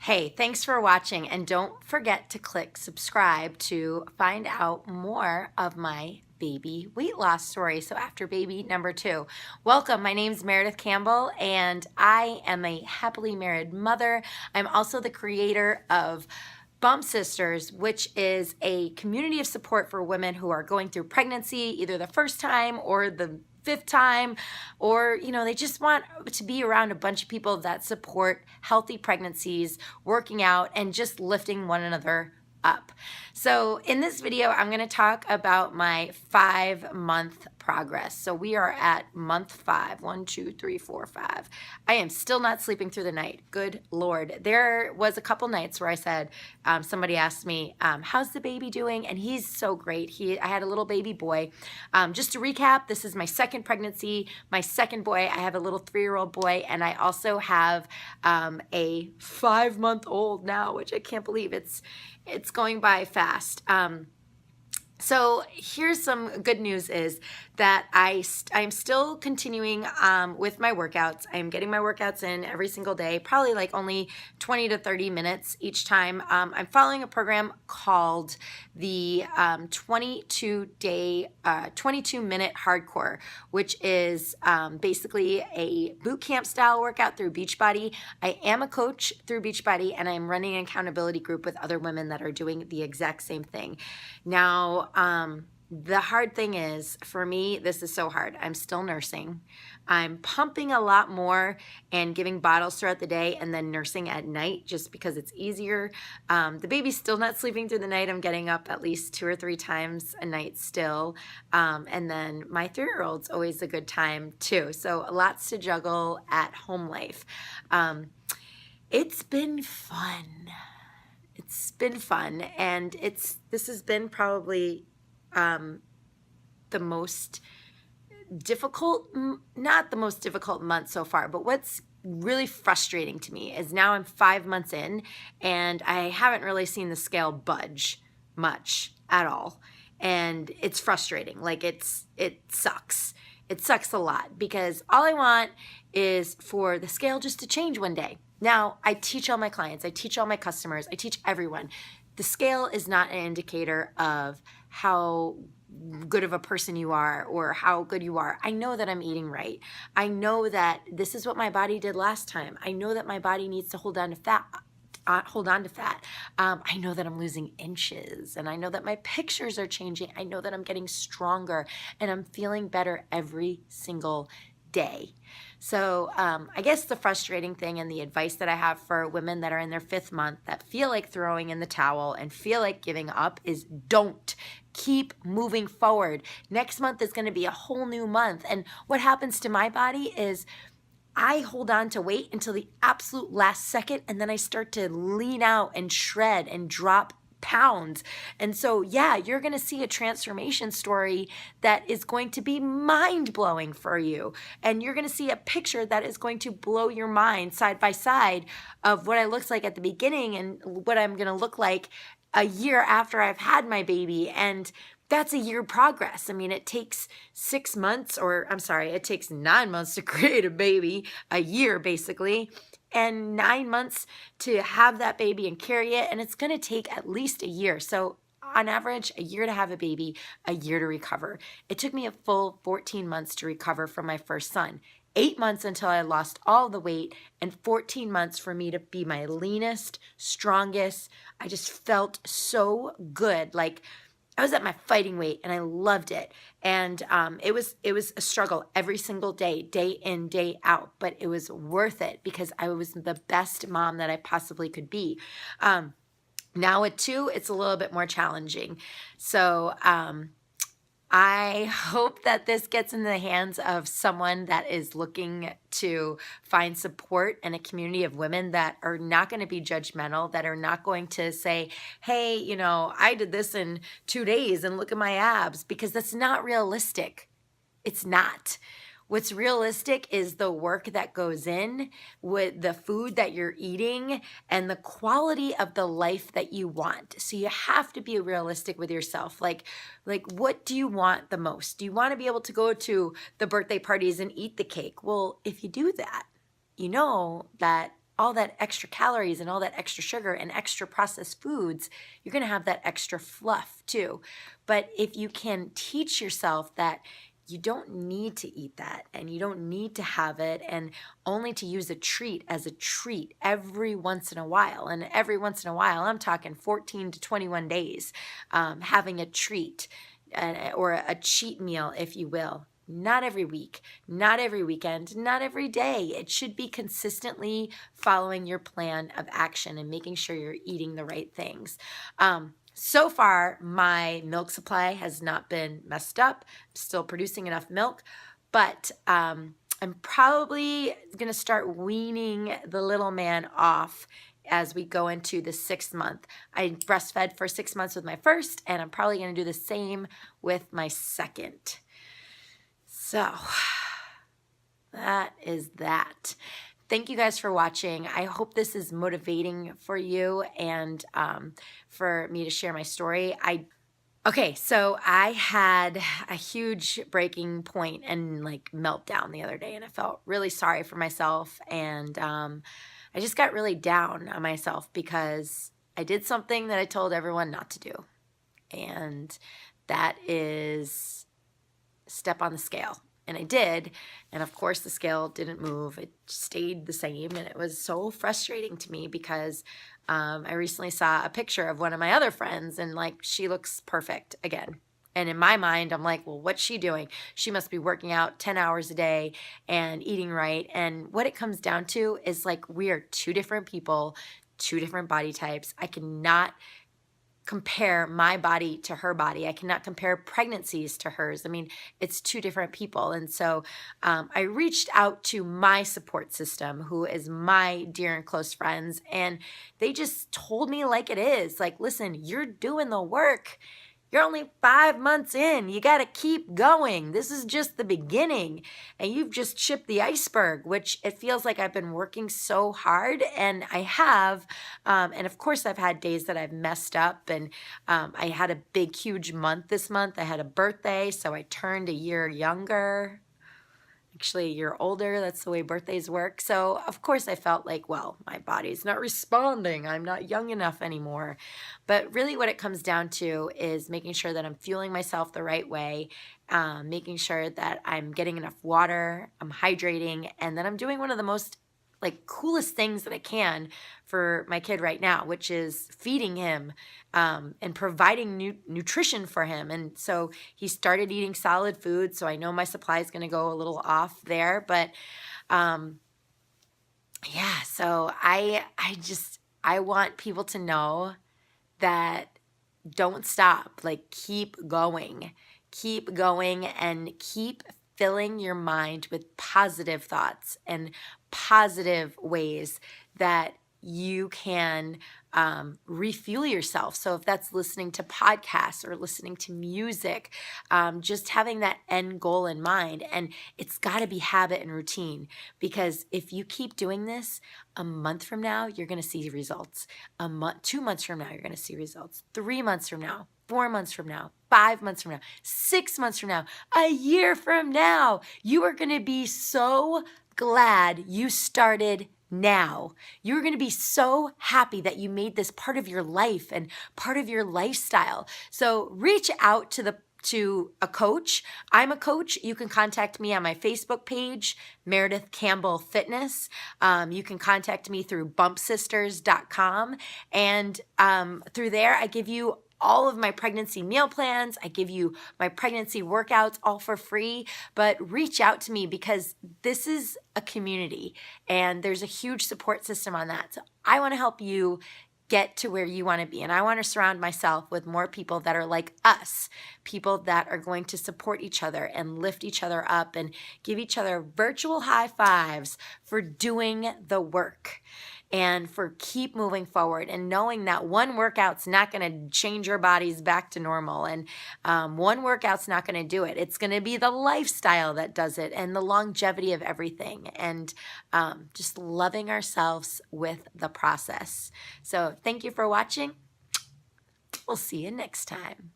Hey, thanks for watching, and don't forget to click subscribe to find out more of my baby weight loss story. So after baby number 2, welcome. My name's Meredith Campbell, and I am a happily married mother. I'm also the creator of Bump Sisters, which is a community of support for women who are going through pregnancy, either the first time or the 5th time, or they just want to be around a bunch of people that support healthy pregnancies, working out, and just lifting one another up. So in this video, I'm going to talk about my 5-month progress. So we are at month 5. 1, 2, 3, 4, 5. I am still not sleeping through the night. Good Lord. There was a couple nights where I said, somebody asked me, how's the baby doing? And he's so great. I had a little baby boy. Just to recap, this is my 2nd pregnancy, my 2nd boy. I have a little 3-year-old boy, and I also have a 5-month-old now, which I can't believe. It's going by fast. So here's some good news is that I'm still continuing with my workouts. I'm getting my workouts in every single day, probably like only 20 to 30 minutes each time. I'm following a program called the 22-minute hardcore, which is basically a boot camp style workout through Beachbody. I am a coach through Beachbody, and I'm running an accountability group with other women that are doing the exact same thing. Now, the hard thing is, for me, this is so hard. I'm still nursing. I'm pumping a lot more and giving bottles throughout the day and then nursing at night just because it's easier. The baby's still not sleeping through the night. I'm getting up at least 2 or 3 times a night still. And then my 3-year-old's always a good time too. So lots to juggle at home life. It's been fun. It's been fun, and this has been probably the most difficult, not the most difficult month so far, but what's really frustrating to me is now I'm 5 months in, and I haven't really seen the scale budge much at all, and it's frustrating. Like it sucks. It sucks a lot because all I want is for the scale just to change one day. Now, I teach all my clients, I teach all my customers, I teach everyone. The scale is not an indicator of how good of a person you are or how good you are. I know that I'm eating right. I know that this is what my body did last time. I know that my body needs to hold on to fat. I know that I'm losing inches, and I know that my pictures are changing. I know that I'm getting stronger, and I'm feeling better every single day. So I guess the frustrating thing and the advice that I have for women that are in their 5th month that feel like throwing in the towel and feel like giving up is don't. Keep moving forward. Next month is going to be a whole new month. And what happens to my body is I hold on to weight until the absolute last second, and then I start to lean out and shred and drop pounds. And so, yeah, you're going to see a transformation story that is going to be mind-blowing for you. And you're going to see a picture that is going to blow your mind side by side of what I looked like at the beginning and what I'm going to look like a year after I've had my baby. And that's a year progress. I mean, it takes 6 months, it takes 9 months to create a baby, a year basically, and 9 months to have that baby and carry it. And it's going to take at least a year. So on average, a year to have a baby, a year to recover. It took me a full 14 months to recover from my first son. 8 months until I lost all the weight, and 14 months for me to be my leanest, strongest. I just felt so good. Like I was at my fighting weight, and I loved it. And it was a struggle every single day, day in, day out, but it was worth it because I was the best mom that I possibly could be. Now at 2, it's a little bit more challenging. So I hope that this gets in the hands of someone that is looking to find support in a community of women that are not going to be judgmental, that are not going to say, hey, I did this in 2 days and look at my abs, because that's not realistic. It's not. What's realistic is the work that goes in with the food that you're eating and the quality of the life that you want. So you have to be realistic with yourself. Like what do you want the most? Do you want to be able to go to the birthday parties and eat the cake? Well, if you do that, you know that all that extra calories and all that extra sugar and extra processed foods, you're going to have that extra fluff too. But if you can teach yourself that you don't need to eat that and you don't need to have it, and only to use a treat as a treat every once in a while. And every once in a while, I'm talking 14 to 21 days, having a treat or a cheat meal, if you will. Not every week, not every weekend, not every day. It should be consistently following your plan of action and making sure you're eating the right things. So far, my milk supply has not been messed up. I'm still producing enough milk, but I'm probably going to start weaning the little man off as we go into the 6th month. I breastfed for 6 months with my first, and I'm probably going to do the same with my second. So that is that. Thank you guys for watching. I hope this is motivating for you and for me to share my story. Okay, so I had a huge breaking point and like meltdown the other day, and I felt really sorry for myself, and I just got really down on myself because I did something that I told everyone not to do, and that is step on the scale. And I did, and of course the scale didn't move. It stayed the same, and it was so frustrating to me because I recently saw a picture of one of my other friends, and like, she looks perfect again. And in my mind, I'm like, well, what's she doing? She must be working out 10 hours a day and eating right. And what it comes down to is like, we are two different people, two different body types. I cannot compare my body to her body. I cannot compare pregnancies to hers. I mean, it's two different people. And so I reached out to my support system, who is my dear and close friends, and they just told me like it is. Like, listen, you're doing the work. You're only 5 months in. You got to keep going. This is just the beginning. And you've just chipped the iceberg, which it feels like I've been working so hard. And I have. And of course, I've had days that I've messed up. And I had a big, huge month this month. I had a birthday, so I turned a year younger. Actually a year older. That's the way birthdays work. So of course I felt like, well, my body's not responding. I'm not young enough anymore. But really what it comes down to is making sure that I'm fueling myself the right way, making sure that I'm getting enough water, I'm hydrating, and then I'm doing one of the most like coolest things that I can for my kid right now, which is feeding him and providing nutrition for him. And so he started eating solid food. So I know my supply is going to go a little off there, but yeah, so I want people to know that don't stop, like keep going and keep filling your mind with positive thoughts and positive ways that you can refuel yourself. So if that's listening to podcasts or listening to music, just having that end goal in mind. And it's got to be habit and routine, because if you keep doing this, a month from now, you're going to see results. 2 months from now, you're going to see results. 3 months from now, 4 months from now, 5 months from now, 6 months from now, a year from now, you are going to be so glad you started now. You're going to be so happy that you made this part of your life and part of your lifestyle. So reach out to a coach. I'm a coach. You can contact me on my Facebook page, Meredith Campbell Fitness. You can contact me through bumpsisters.com. And through there, I give you all of my pregnancy meal plans. I give you my pregnancy workouts all for free, but reach out to me because this is a community and there's a huge support system on that. So I want to help you get to where you want to be. And I want to surround myself with more people that are like us, people that are going to support each other and lift each other up and give each other virtual high fives for doing the work and for keep moving forward and knowing that one workout's not going to change your bodies back to normal, and one workout's not going to do it. It's going to be the lifestyle that does it and the longevity of everything, and just loving ourselves with the process. So thank you for watching. We'll see you next time.